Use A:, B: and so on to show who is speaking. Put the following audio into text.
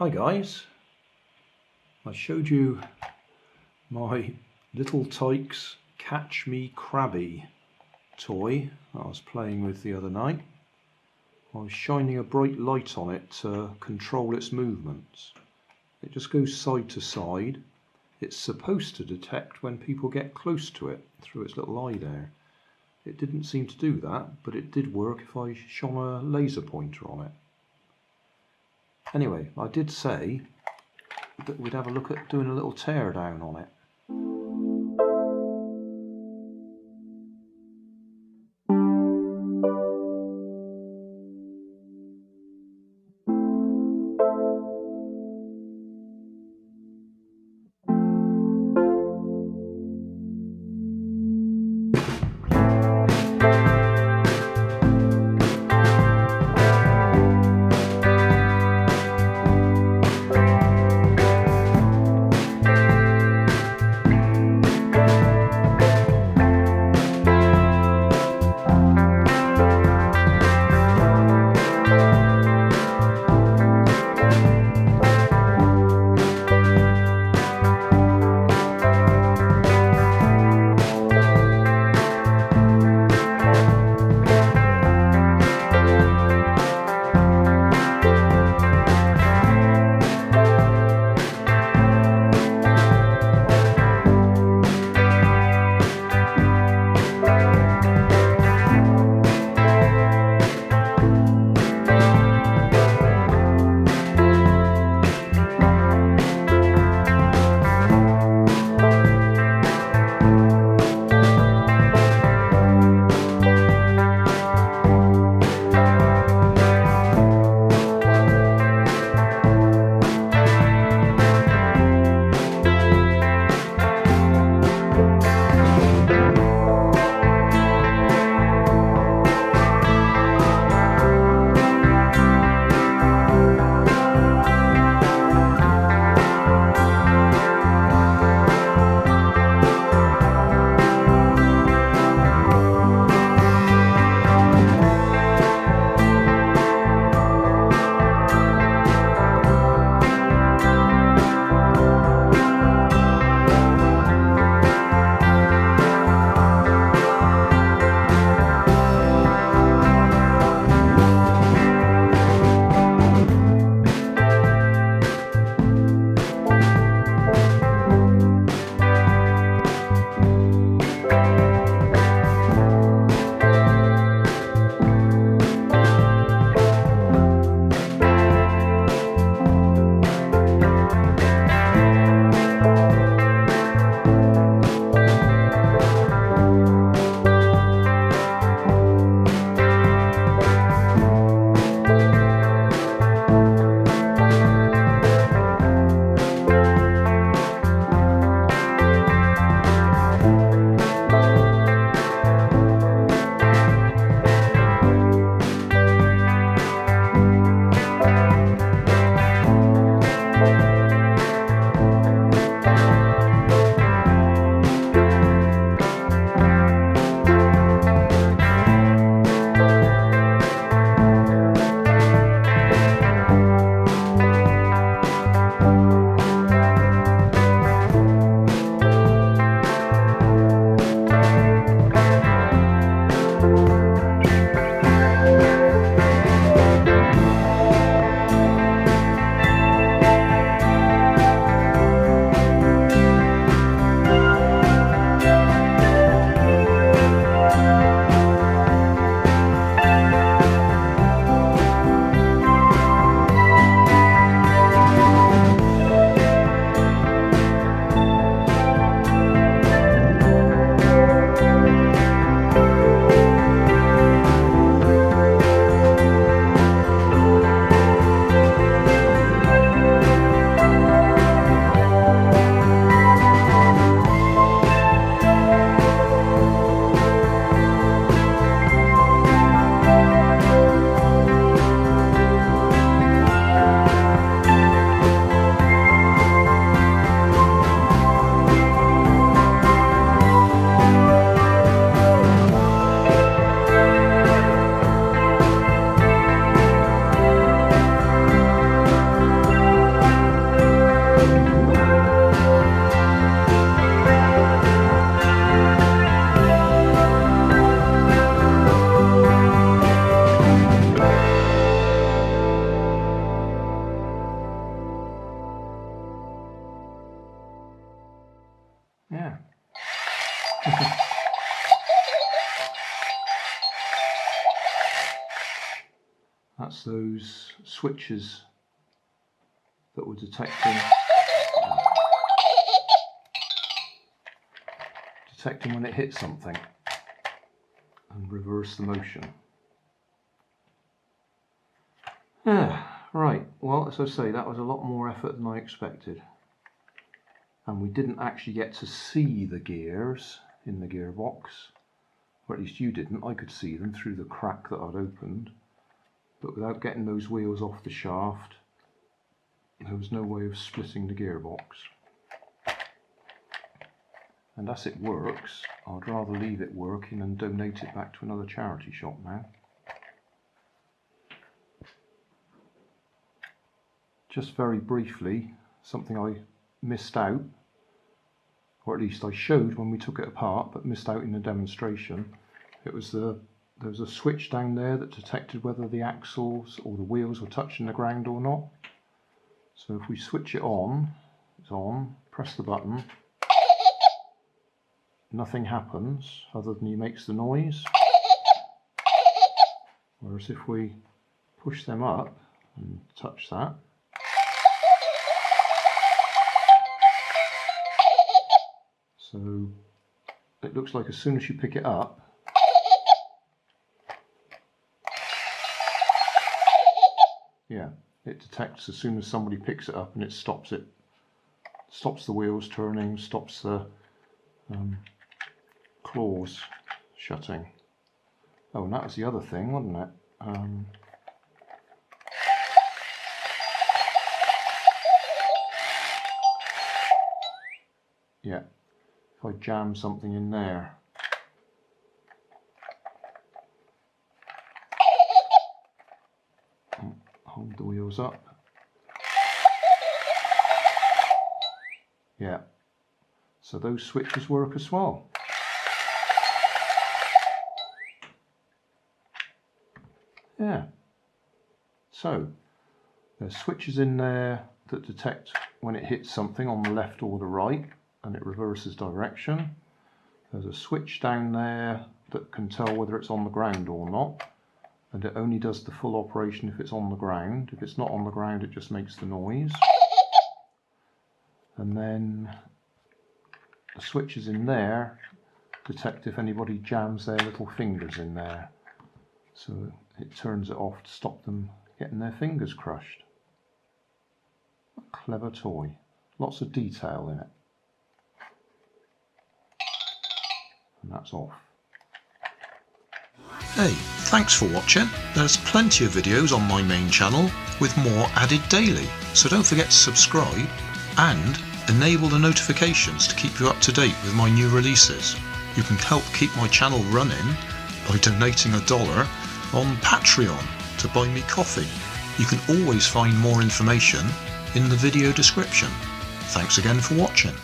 A: Hi guys, I showed you my little Tikes Catch Me Crabbie toy that I was playing with the other night. I was shining a bright light on it to control its movements. It just goes side to side. It's supposed to detect when people get close to it through its little eye there. It didn't seem to do that, but it did work if I shone a laser pointer on it. Anyway, I did say that we'd have a look at doing a little tear down on it. That's those switches that were detecting when it hit something and reverse the motion. Right, well, as I say, that was a lot more effort than I expected. And we didn't actually get to see the gears in the gearbox, or at least you didn't. I could see them through the crack that I'd opened, but without getting those wheels off the shaft, there was no way of splitting the gearbox. And as it works, I'd rather leave it working and donate it back to another charity shop now. Just very briefly, something I missed out, or at least I showed when we took it apart, but missed out in the demonstration. It was there was a switch down there that detected whether the axles or the wheels were touching the ground or not. So if we switch it on, it's on, press the button, nothing happens other than he makes the noise. Whereas if we push them up and touch that, so it looks like as soon as you pick it up, yeah, it detects as soon as somebody picks it up, and it stops it. Stops the wheels turning, stops the claws shutting. Oh, and that was the other thing, wasn't it? Yeah, if I jam something in there, hold the wheels up. Yeah, so those switches work as well. Yeah, so there's switches in there that detect when it hits something on the left or the right, and it reverses direction. There's a switch down there that can tell whether it's on the ground or not, and it only does the full operation if it's on the ground. If it's not on the ground, it just makes the noise. And then the switches in there detect if anybody jams their little fingers in there, so it turns it off to stop them getting their fingers crushed. A clever toy, lots of detail in it. And that's off.
B: Hey, thanks for watching. There's plenty of videos on my main channel with more added daily, so don't forget to subscribe and enable the notifications to keep you up to date with my new releases. You can help keep my channel running by donating $1 on Patreon to buy me coffee. You can always find more information in the video description. Thanks again for watching.